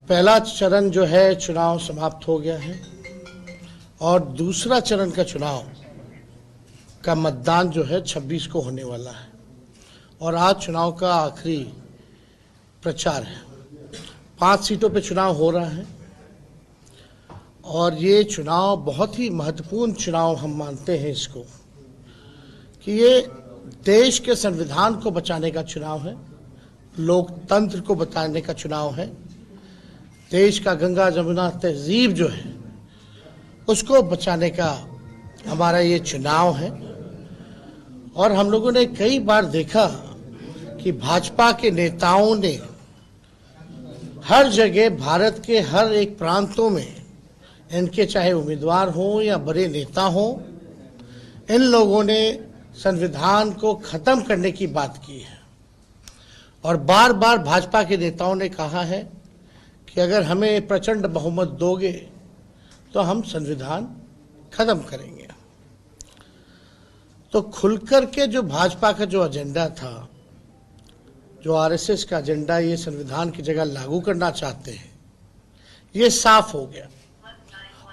पहला चरण जो है चुनाव समाप्त हो गया है और दूसरा चरण का चुनाव का मतदान जो है 26 को होने वाला है और आज चुनाव का आखिरी प्रचार है। 5 सीटों पे चुनाव हो रहा है और ये चुनाव बहुत ही महत्वपूर्ण चुनाव हम मानते हैं इसको कि ये देश के संविधान को बचाने का चुनाव है, लोकतंत्र को बचाने का चुनाव है, देश का गंगा जमुना तहजीब जो है उसको बचाने का हमारा ये चुनाव है। और हम लोगों ने कई बार देखा कि भाजपा के नेताओं ने हर जगह भारत के हर एक प्रांतों में, इनके चाहे उम्मीदवार हों या बड़े नेता हों, इन लोगों ने संविधान को खत्म करने की बात की है और बार बार भाजपा के नेताओं ने कहा है कि अगर हमें प्रचंड बहुमत दोगे तो हम संविधान खत्म करेंगे। तो खुलकर के जो भाजपा का जो एजेंडा था, जो आरएसएस का एजेंडा ये संविधान की जगह लागू करना चाहते हैं, ये साफ हो गया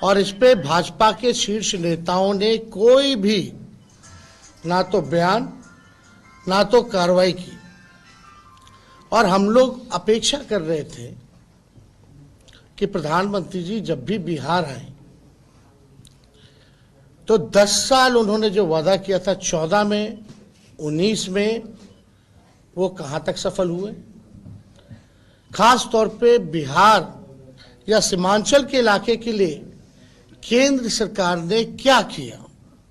और इस पे भाजपा के शीर्ष नेताओं ने कोई भी ना तो बयान ना तो कार्रवाई की। और हम लोग अपेक्षा कर रहे थे कि प्रधानमंत्री जी जब भी बिहार आए तो 10 साल उन्होंने जो वादा किया था 14 में 19 में, वो कहां तक सफल हुए। खास तौर पे बिहार या सीमांचल के इलाके के लिए केंद्र सरकार ने क्या किया,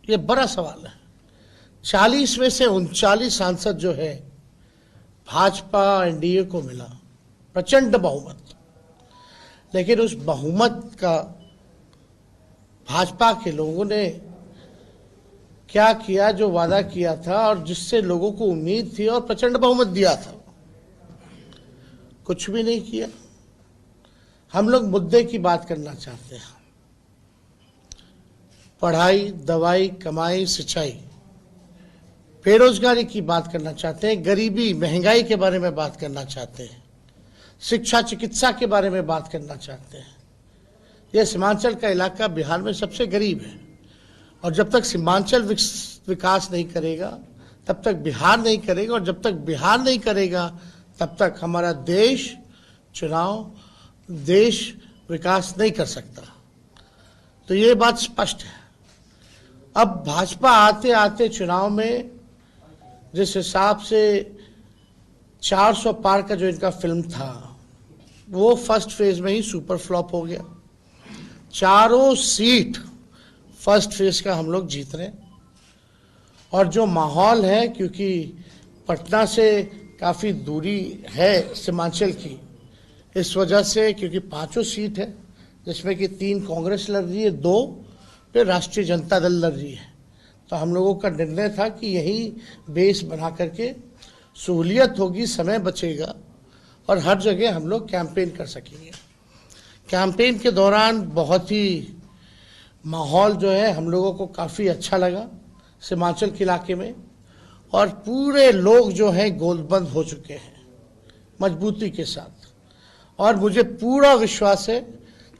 ये बड़ा सवाल है। 40 में से 39 सांसद जो है भाजपा एनडीए को मिला, प्रचंड बहुमत, लेकिन उस बहुमत का भाजपा के लोगों ने क्या किया, जो वादा किया था और जिससे लोगों को उम्मीद थी और प्रचंड बहुमत दिया था, कुछ भी नहीं किया। हम लोग मुद्दे की बात करना चाहते हैं, पढ़ाई, दवाई, कमाई, सिंचाई, बेरोजगारी की बात करना चाहते हैं, गरीबी, महंगाई के बारे में बात करना चाहते हैं, शिक्षा, चिकित्सा के बारे में बात करना चाहते हैं। यह सीमांचल का इलाका बिहार में सबसे गरीब है और जब तक सीमांचल विकास नहीं करेगा तब तक बिहार नहीं करेगा और जब तक बिहार नहीं करेगा तब तक हमारा देश विकास नहीं कर सकता। तो ये बात स्पष्ट है। अब भाजपा आते आते चुनाव में जिस हिसाब से 400 पार का जो इनका फिल्म था वो फर्स्ट फेज में ही सुपर फ्लॉप हो गया। चारों सीट फर्स्ट फेज का हम लोग जीत रहे हैं और जो माहौल है, क्योंकि पटना से काफ़ी दूरी है सीमांचल की, इस वजह से, क्योंकि 5 सीट है जिसमें कि 3 कांग्रेस लड़ रही है, 2 पे राष्ट्रीय जनता दल लड़ रही है, तो हम लोगों का निर्णय था कि यही बेस बना करके सहूलियत होगी, समय बचेगा और हर जगह हम लोग कैंपेन कर सकेंगे। कैंपेन के दौरान बहुत ही माहौल जो है हम लोगों को काफ़ी अच्छा लगा सीमांचल के इलाके में और पूरे लोग जो हैं गोलबंद हो चुके हैं मजबूती के साथ। और मुझे पूरा विश्वास है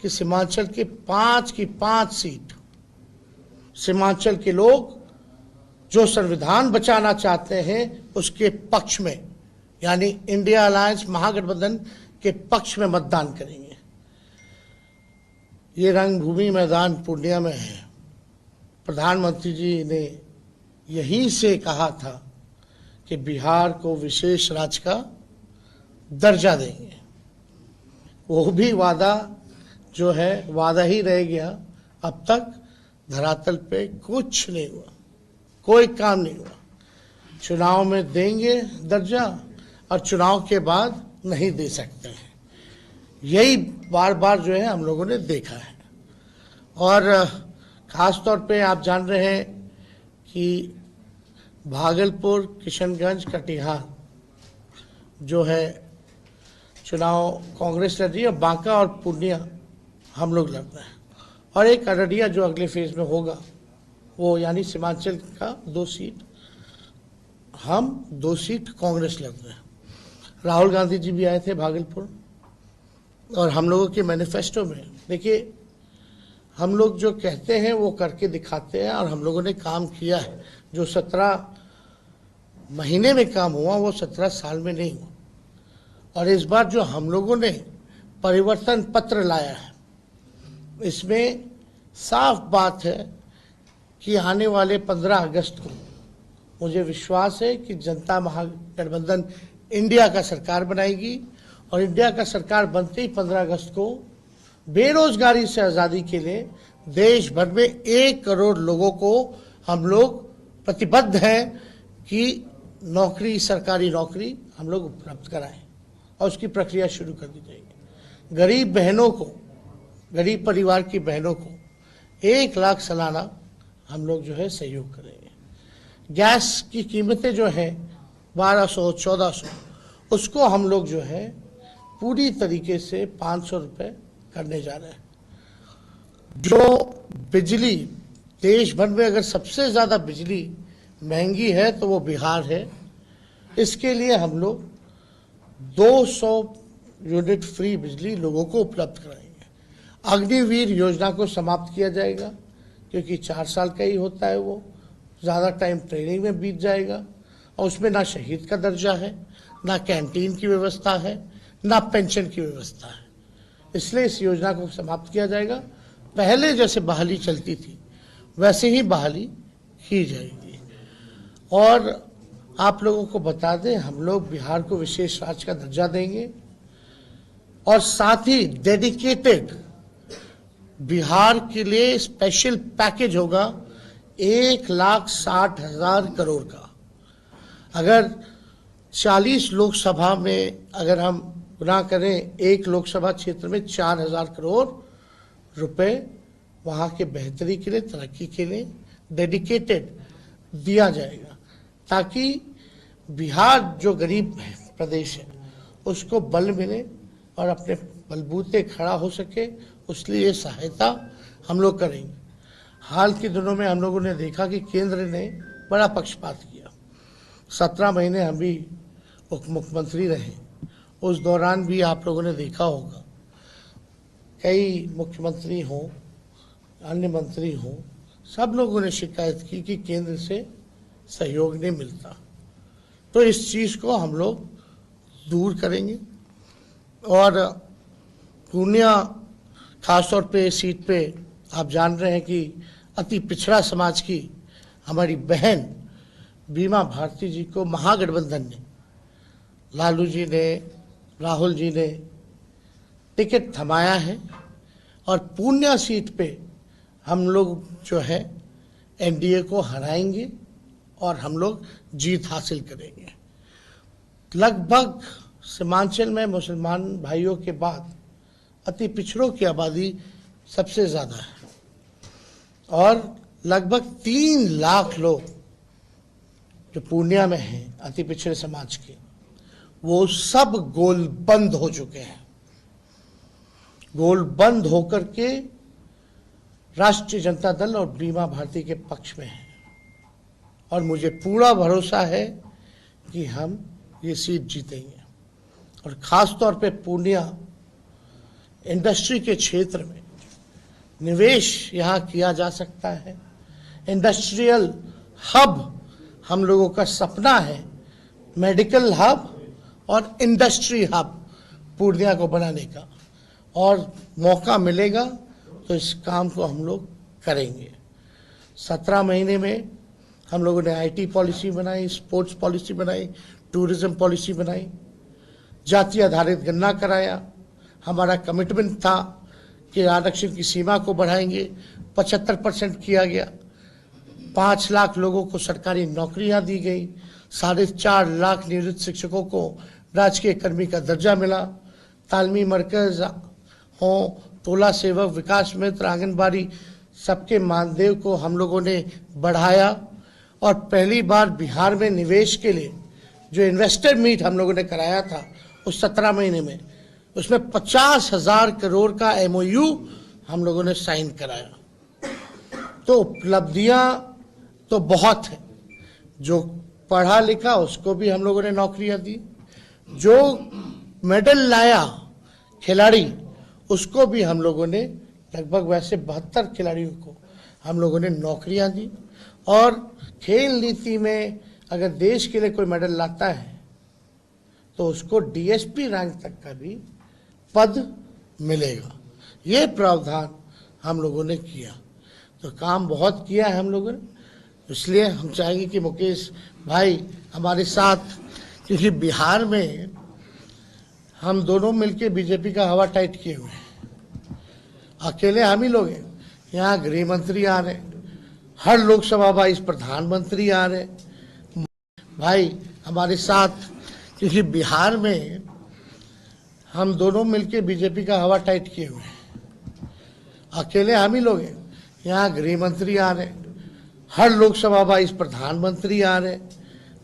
कि सीमांचल के 5 की 5 सीट सीमांचल के लोग जो संविधान बचाना चाहते हैं उसके पक्ष में, यानी इंडिया अलायंस महागठबंधन के पक्ष में मतदान करेंगे। ये रंगभूमि मैदान पूर्णिया में है। प्रधानमंत्री जी ने यहीं से कहा था कि बिहार को विशेष राज्य का दर्जा देंगे। वो भी वादा जो है वादा ही रह गया। अब तक धरातल पे कुछ नहीं हुआ, कोई काम नहीं हुआ। चुनाव में देंगे दर्जा और चुनाव के बाद नहीं दे सकते हैं। यही बार बार जो है हम लोगों ने देखा है। और ख़ास तौर पे आप जान रहे हैं कि भागलपुर, किशनगंज, कटिहार जो है चुनाव कांग्रेस लड़ रही है, बांका और पूर्णिया हम लोग लड़ रहे हैं और एक अररिया जो अगले फेज में होगा वो, यानी सीमांचल का 2 सीट हम, 2 सीट कांग्रेस लड़ रहे हैं। राहुल गांधी जी भी आए थे भागलपुर, और हम लोगों के मैनिफेस्टो में देखिए, हम लोग जो कहते हैं वो करके दिखाते हैं, और हम लोगों ने काम किया है। जो 17 महीने में काम हुआ वो 17 साल में नहीं हुआ। और इस बार जो हम लोगों ने परिवर्तन पत्र लाया है, इसमें साफ बात है कि आने वाले 15 अगस्त को मुझे विश्वास है कि जनता महागठबंधन इंडिया का सरकार बनाएगी, और इंडिया का सरकार बनते ही 15 अगस्त को बेरोजगारी से आज़ादी के लिए देश भर में 1 करोड़ लोगों को हम लोग प्रतिबद्ध हैं कि नौकरी, सरकारी नौकरी हम लोग उपलब्ध कराएं, और उसकी प्रक्रिया शुरू कर दी जाएगी। गरीब बहनों को, गरीब परिवार की बहनों को 1 लाख सालाना हम लोग जो है सहयोग करेंगे। गैस की कीमतें जो है 1200-1400, उसको हम लोग जो है पूरी तरीके से 500 रुपये करने जा रहे हैं। जो बिजली देश भर में अगर सबसे ज़्यादा बिजली महंगी है तो वो बिहार है। इसके लिए हम लोग 200 यूनिट फ्री बिजली लोगों को उपलब्ध कराएंगे। अग्निवीर योजना को समाप्त किया जाएगा, क्योंकि 4 साल का ही होता है, वो ज़्यादा टाइम ट्रेनिंग में बीत जाएगा, और उसमें ना शहीद का दर्जा है, ना कैंटीन की व्यवस्था है, ना पेंशन की व्यवस्था है। इसलिए इस योजना को समाप्त किया जाएगा। पहले जैसे बहाली चलती थी वैसे ही बहाली की जाएगी। और आप लोगों को बता दें, हम लोग बिहार को विशेष राज्य का दर्जा देंगे, और साथ ही डेडिकेटेड बिहार के लिए स्पेशल पैकेज होगा 1,60,000 करोड़ का। अगर 40 लोकसभा में अगर हम गुना करें, एक लोकसभा क्षेत्र में 4,000 करोड़ रुपए वहाँ के बेहतरी के लिए, तरक्की के लिए डेडिकेटेड दिया जाएगा, ताकि बिहार जो गरीब प्रदेश है उसको बल मिले और अपने बलबूते खड़ा हो सके। उसलिए ये सहायता हम लोग करेंगे। हाल के दिनों में हम लोगों ने देखा कि केंद्र ने बड़ा पक्षपात किया। 17 महीने हम भी उप मुख्यमंत्री रहे, उस दौरान भी आप लोगों ने देखा होगा कई मुख्यमंत्री हों, अन्य मंत्री हों, सब लोगों ने शिकायत की कि केंद्र से सहयोग नहीं मिलता। तो इस चीज़ को हम लोग दूर करेंगे। और पूर्णिया खासतौर पे सीट पे आप जान रहे हैं कि अति पिछड़ा समाज की हमारी बहन बीमा भारती जी को महागठबंधन ने, लालू जी ने, राहुल जी ने टिकट थमाया है, और पूर्णिया सीट पे हम लोग जो है एनडीए को हराएंगे और हम लोग जीत हासिल करेंगे। लगभग सीमांचल में मुसलमान भाइयों के बाद अति पिछड़ों की आबादी सबसे ज़्यादा है, और लगभग 3 लाख लोग जो पूर्णिया में हैं अति पिछड़े समाज के, वो सब गोल बंद हो चुके हैं। गोल बंद होकर के राष्ट्रीय जनता दल और बीमा भारती के पक्ष में है, और मुझे पूरा भरोसा है कि हम ये सीट जीतेंगे। और ख़ास तौर पे पूर्णिया इंडस्ट्री के क्षेत्र में निवेश यहाँ किया जा सकता है। इंडस्ट्रियल हब हम लोगों का सपना है, मेडिकल हब और इंडस्ट्री हब पूर्णिया को बनाने का, और मौका मिलेगा तो इस काम को हम लोग करेंगे। 17 महीने में हम लोगों ने आईटी पॉलिसी बनाई, स्पोर्ट्स पॉलिसी बनाई, टूरिज्म पॉलिसी बनाई, जाति आधारित गणना कराया। हमारा कमिटमेंट था कि आरक्षण की सीमा को बढ़ाएंगे, 75% किया गया। 5 लाख लोगों को सरकारी नौकरियां दी गई, 4.5 लाख निवृत्त शिक्षकों को राजकीय कर्मी का दर्जा मिला। तालमी मरकज हो, टोला सेवक, विकास मित्र, आंगनबाड़ी, सबके मानदेय को हम लोगों ने बढ़ाया। और पहली बार बिहार में निवेश के लिए जो इन्वेस्टर मीट हम लोगों ने कराया था उस 17 महीने में, उसमें 50,000 करोड़ का MOU हम लोगों ने साइन कराया। तो उपलब्धियां तो बहुत है। जो पढ़ा लिखा उसको भी हम लोगों ने नौकरियां दी। जो मेडल लाया खिलाड़ी उसको भी हम लोगों ने लगभग वैसे 72 खिलाड़ियों को हम लोगों ने नौकरियां दी। और खेल नीति में अगर देश के लिए कोई मेडल लाता है तो उसको डीएसपी रैंक तक का भी पद मिलेगा। ये प्रावधान हम लोगों ने किया, तो काम बहुत किया है हम लोगों ने। इसलिए हम चाहेंगे कि मुकेश भाई हमारे साथ, क्योंकि बिहार में हम दोनों मिलके बीजेपी का हवा टाइट किए हुए हैं, अकेले हम ही लोग हैं। यहाँ गृह मंत्री आ रहे, हर लोकसभा वाइस प्रधानमंत्री आ रहे भाई हमारे साथ, क्योंकि बिहार में हम दोनों मिलके बीजेपी का हवा टाइट किए हुए हैं, अकेले हम ही लोग हैं। यहाँ गृह मंत्री आ रहे, हर लोकसभा वाइस प्रधानमंत्री आ रहे,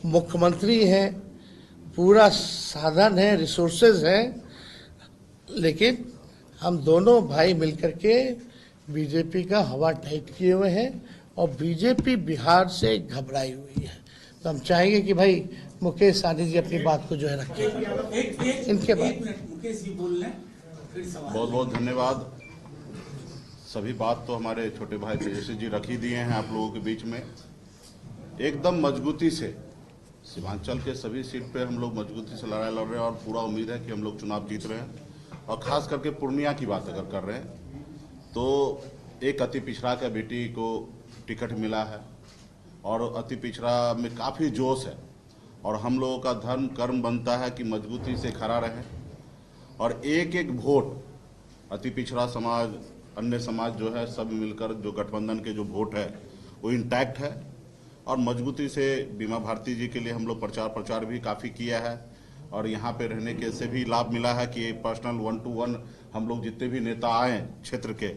मुख्यमंत्री हैं, पूरा साधन है, रिसोर्सेज हैं, लेकिन हम दोनों भाई मिलकर के बीजेपी का हवा टाइट किए हुए हैं और बीजेपी बिहार से घबराई हुई है। तो हम चाहेंगे कि भाई मुकेश सहनी जी अपनी बात को जो है रखें। इनके बाद मुकेश जी बोल लें, फिर सवाल। बहुत बहुत धन्यवाद। सभी बात तो हमारे छोटे भाई तेजस्वी जी रख ही दिए हैं आप लोगों के बीच में। एकदम मजबूती से सीमांचल के सभी सीट पे हम लोग मजबूती से लड़ाई लड़ रहे हैं और पूरा उम्मीद है कि हम लोग चुनाव जीत रहे हैं। और खास करके पूर्णिया की बात अगर कर रहे हैं तो एक अति पिछड़ा का बेटी को टिकट मिला है और अति पिछड़ा में काफ़ी जोश है और हम लोगों का धर्म कर्म बनता है कि मजबूती से खड़ा रहें और एक एक वोट अति पिछड़ा समाज, अन्य समाज जो है सब मिलकर जो गठबंधन के जो वोट है वो इंटैक्ट है। और मजबूती से बीमा भारती जी के लिए हम लोग प्रचार भी काफ़ी किया है और यहाँ पे रहने के से भी लाभ मिला है कि पर्सनल 1-to-1 हम लोग जितने भी नेता आए क्षेत्र के,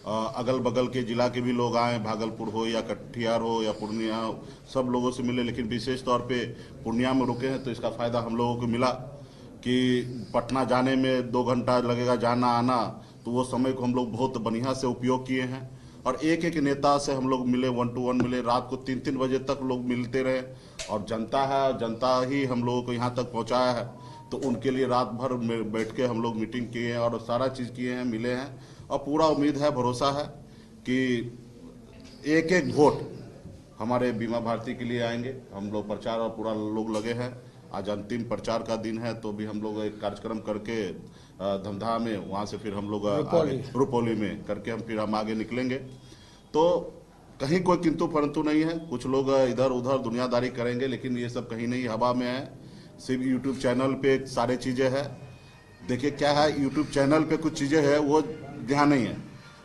अगल बगल के जिला के भी लोग आए, भागलपुर हो या कटिहार हो या पूर्णिया, सब लोगों से मिले। लेकिन विशेष तौर पे पूर्णिया में रुके हैं तो इसका फ़ायदा हम लोगों को मिला कि पटना जाने में 2 घंटा लगेगा जाना आना, तो वो समय को हम लोग बहुत बढ़िया से उपयोग किए हैं। और एक एक नेता से हम लोग मिले, 1-to-1 मिले, रात को 3-3 बजे तक लोग मिलते रहे और जनता है, जनता ही हम लोगों को यहाँ तक पहुँचाया है। तो उनके लिए रात भर बैठ के हम लोग मीटिंग किए हैं और सारा चीज़ किए हैं, मिले हैं और पूरा उम्मीद है, भरोसा है कि एक एक वोट हमारे बीमा भारती के लिए आएंगे। हम लोग प्रचार और पूरा लोग लगे हैं। आज अंतिम प्रचार का दिन है तो भी हम लोग एक कार्यक्रम करके धमधा में वहाँ से फिर हम लोग रुपौली में करके हम आगे निकलेंगे। तो कहीं कोई किंतु परंतु नहीं है। कुछ लोग इधर उधर दुनियादारी करेंगे लेकिन ये सब कहीं नहीं, हवा में है। सिर्फ यूट्यूब चैनल पे सारे चीज़ें हैं। देखिए क्या है, यूट्यूब चैनल पे कुछ चीज़ें हैं वो ध्यान नहीं है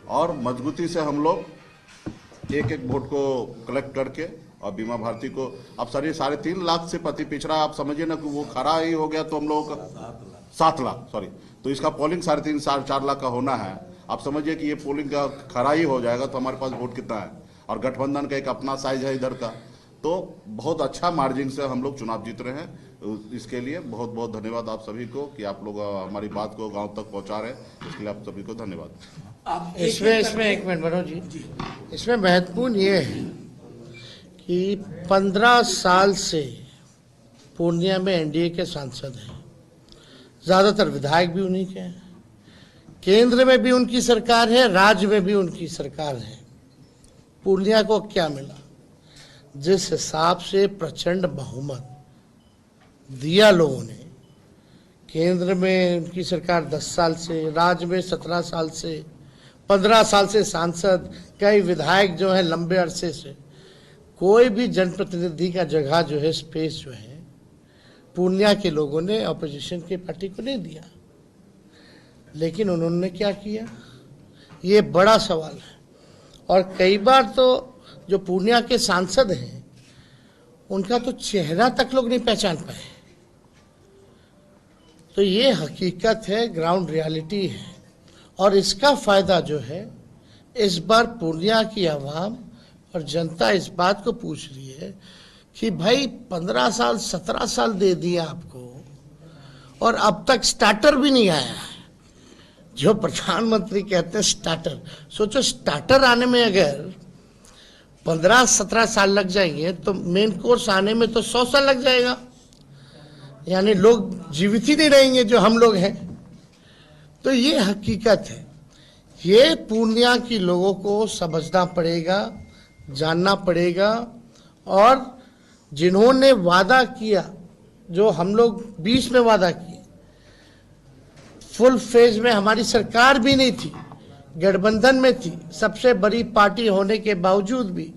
और मजबूती से हम लोग एक एक वोट को कलेक्ट करके और बीमा भारती को अब 3.5 लाख से पति पिछड़ा आप समझिए ना कि वो खरा ही हो गया तो हम लोगों का 7 लाख सॉरी, तो इसका पोलिंग 3.5-4 लाख का होना है। आप समझिए कि ये पोलिंग का खरा ही हो जाएगा तो हमारे पास वोट कितना है और गठबंधन का एक अपना साइज है इधर का, तो बहुत अच्छा मार्जिन से हम लोग चुनाव जीत रहे हैं। इसके लिए बहुत बहुत धन्यवाद आप सभी को कि आप लोग हमारी बात को गांव तक पहुंचा रहे हैं। इसके लिए आप सभी को धन्यवाद। इसमें एक मिनट मनोज जी, इसमें महत्वपूर्ण ये है कि 15 साल से पूर्णिया में एनडीए के सांसद हैं, ज़्यादातर विधायक भी उन्हीं के हैं, केंद्र में भी उनकी सरकार है, राज्य में भी उनकी सरकार है। पूर्णिया को क्या मिला? जिस हिसाब से प्रचंड बहुमत दिया लोगों ने, केंद्र में उनकी सरकार 10 साल से, राज्य में 17 साल से, 15 साल से सांसद, कई विधायक जो हैं लंबे अरसे से, कोई भी जनप्रतिनिधि का जगह जो है, स्पेस जो है, पूर्णिया के लोगों ने ऑपोजिशन की पार्टी को नहीं दिया। लेकिन उन्होंने क्या किया, ये बड़ा सवाल है। और कई बार तो जो पूर्णिया के सांसद हैं उनका तो चेहरा तक लोग नहीं पहचान पाए। तो ये हकीकत है, ग्राउंड रियलिटी है और इसका फायदा जो है इस बार पूर्णिया की आवाम और जनता इस बात को पूछ रही है कि भाई 15 साल 17 साल दे दिया आपको और अब तक स्टार्टर भी नहीं आया है। जो प्रधानमंत्री कहते हैं स्टार्टर, सोचो स्टार्टर आने में अगर 15-17 साल लग जाएंगे तो मेन कोर्स आने में तो 100 साल लग जाएगा। यानी लोग जीवित ही नहीं रहेंगे जो हम लोग हैं। तो ये हकीकत है, ये पूर्णिया के लोगों को समझना पड़ेगा, जानना पड़ेगा। और जिन्होंने वादा किया, जो हम लोग 20 में वादा किए, फुल फेज में हमारी सरकार भी नहीं थी, गठबंधन में थी, सबसे बड़ी पार्टी होने के बावजूद भी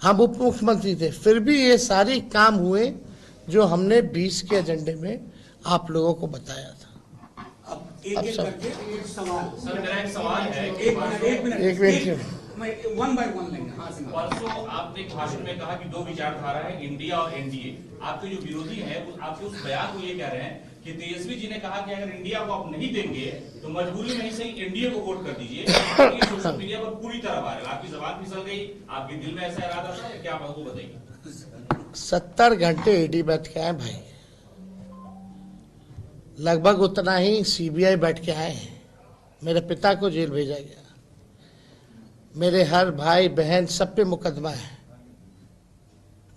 हम उप मुख्यमंत्री थे, फिर भी ये सारे काम हुए जो हमने 20 के एजेंडे में आप लोगों को बताया था। अब एक सब- करके एक सवाल। सर मेरा एक सवाल है कि एक मिनट एक मिनट। मैं वन बाय वन लेंगे। हाँ सिंह। परसों आपने एक भाषण में कहा कि दो विचारधारा है, इंडिया और एनडीए। आपके जो विरोधी हैं आपके उस बयान को ये कह रहे हैं कि तेजस्वी जी ने कहा कि अगर इंडिया को आप नहीं देंगे तो मजबूरी में ही सही एनडीए को वोट कर दीजिए। ये सोशल मीडिया पर पूरी तरह वायरल, आपकी जबान फिसल गई, आपके दिल में ऐसा इरादा था, क्या आप हमको बताइए। 70 घंटे ईडी बैठ के आए भाई, लगभग उतना ही सीबीआई बैठ के आए हैं। मेरे पिता को जेल भेजा गया, मेरे हर भाई बहन सब पे मुकदमा है।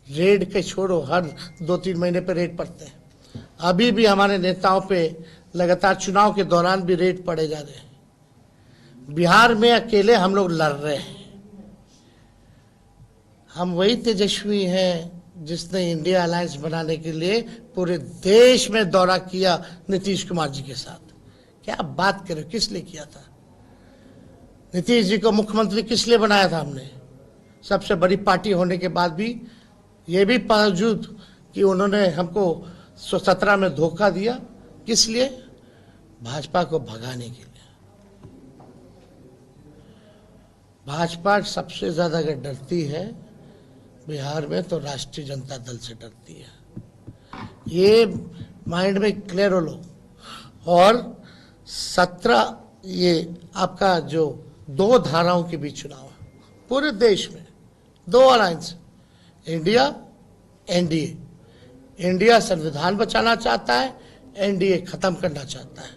रेड के छोड़ो, हर 2-3 महीने पे रेड पड़ते हैं। अभी भी हमारे नेताओं पे लगातार चुनाव के दौरान भी रेड पड़े जा रहे हैं। बिहार में अकेले हम लोग लड़ रहे हैं। हम वही तेजस्वी हैं जिसने इंडिया अलायंस बनाने के लिए पूरे देश में दौरा किया नीतीश कुमार जी के साथ। क्या बात करें, किस लिए किया था? नीतीश जी को मुख्यमंत्री किस लिए बनाया था हमने? सबसे बड़ी पार्टी होने के बाद भी, ये भी बावजूद कि उन्होंने हमको 17 में धोखा दिया। किस लिए? भाजपा को भगाने के लिए। भाजपा सबसे ज्यादा अगर डरती है बिहार में तो राष्ट्रीय जनता दल से डरती है। ये माइंड में क्लियर हो लो। और 17 ये आपका जो 2 धाराओं के बीच चुनाव है पूरे देश में, 2 अलायंस, इंडिया एनडीए। इंडिया संविधान बचाना चाहता है, एनडीए खत्म करना चाहता है।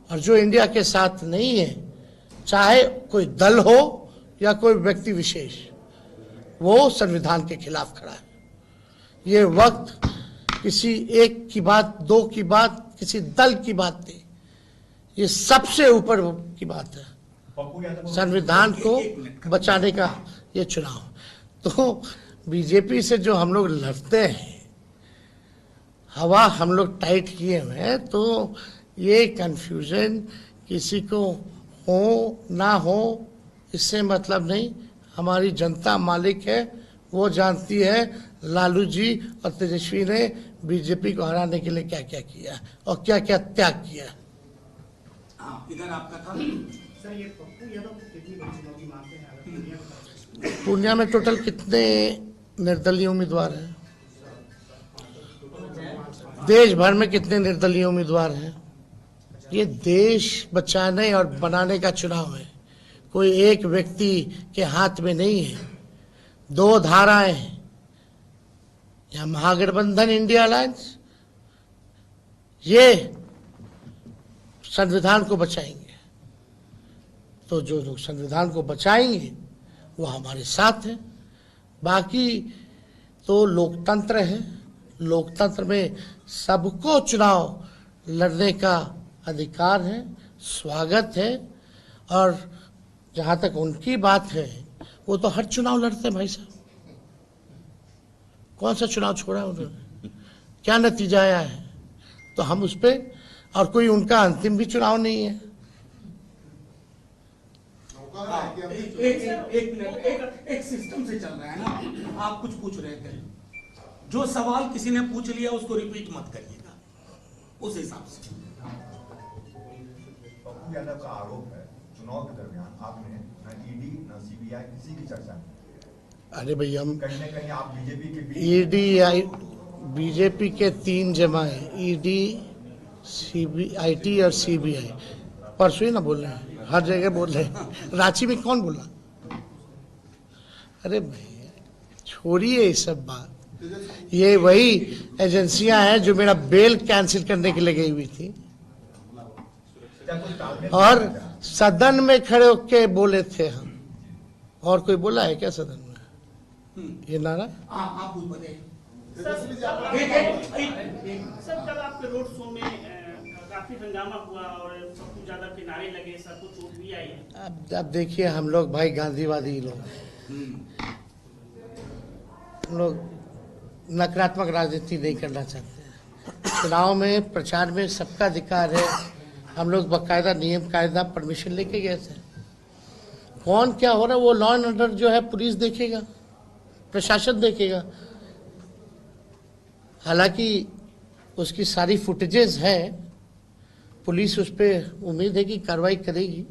और जो इंडिया के साथ नहीं है, चाहे कोई दल हो या कोई व्यक्ति विशेष, वो संविधान के खिलाफ खड़ा है। ये वक्त किसी एक की बात, 2 की बात, किसी दल की बात नहीं, ये सबसे ऊपर की बात है, संविधान को बचाने का ये चुनाव। तो बीजेपी से जो हम लोग लड़ते हैं, हवा हम लोग टाइट किए हुए हैं, तो ये कंफ्यूजन किसी को हो ना हो इससे मतलब नहीं। हमारी जनता मालिक है, वो जानती है लालू जी और तेजस्वी ने बीजेपी को हराने के लिए क्या क्या किया और क्या क्या त्याग किया। हाँ, इधर आपका था। सर ये पप्पू यादव को कितनी बड़ी चुनौती मानते हैं? अगर दुनिया में पूर्णिया में टोटल कितने निर्दलीय उम्मीदवार हैं? देश भर में कितने निर्दलीय उम्मीदवार हैं? ये देश बचाने और बनाने का चुनाव है, कोई एक व्यक्ति के हाथ में नहीं है। 2 धाराएं हैं, या महागठबंधन इंडिया अलायंस, ये संविधान को बचाएंगे। तो जो लोग संविधान को बचाएंगे वो हमारे साथ है। बाकी तो लोकतंत्र है, लोकतंत्र में सबको चुनाव लड़ने का अधिकार है, स्वागत है। और जहां तक उनकी बात है, वो तो हर चुनाव लड़ते हैं भाई साहब। कौन सा चुनाव छोड़ा है उन्होंने? क्या नतीजा आया है? तो हम उस पर, और कोई उनका अंतिम भी चुनाव नहीं है। एक मिनट, एक सिस्टम से चल रहा है ना। आप कुछ पूछ रहे थे, जो सवाल किसी ने पूछ लिया उसको रिपीट मत करिएगा, उस हिसाब से। पप्पू यादव का आरोप है चुनाव के दरमियान आपने न ईडी न सीबीआई किसी की चर्चा नहीं की। अरे भाई, हम कहीं ना कहीं आप बीजेपी के बीच ईडी बीजेपी के 3 जमा है, ईडी सीबीआईटी और सीबीआई। परसों ही ना बोल रहे हैं, हर जगह बोल रहे हैं। रांची में कौन बोला? अरे भाई छोड़िए ये सब बात। ये वही एजेंसियां हैं जो मेरा बेल कैंसिल करने के लिए गई हुई थी क्या कोई तालमेल और नहीं था? सदन में खड़े होके बोले थे हम। और कोई बोला है क्या सदन में ये नारा? आप पूछ बताइए। सर कल आपके रोड शो में काफी हंगामा हुआ और पप्पू यादव के नारे लगे, सबको चोट भी आई है। अब देखिए, हम लोग भाई गांधीवादी लोग हैं। हम लोग नकारात्मक राजनीति नहीं करना चाहते हैं। चुनाव में प्रचार में सबका अधिकार है। हम लोग बाकायदा नियम कायदा परमिशन लेके गए थे। कौन क्या हो रहा है वो लॉ एंड ऑर्डर जो है पुलिस देखेगा, प्रशासन देखेगा। हालांकि उसकी सारी फुटेजेस हैं, पुलिस उस पर उम्मीद है कि कार्रवाई करेगी।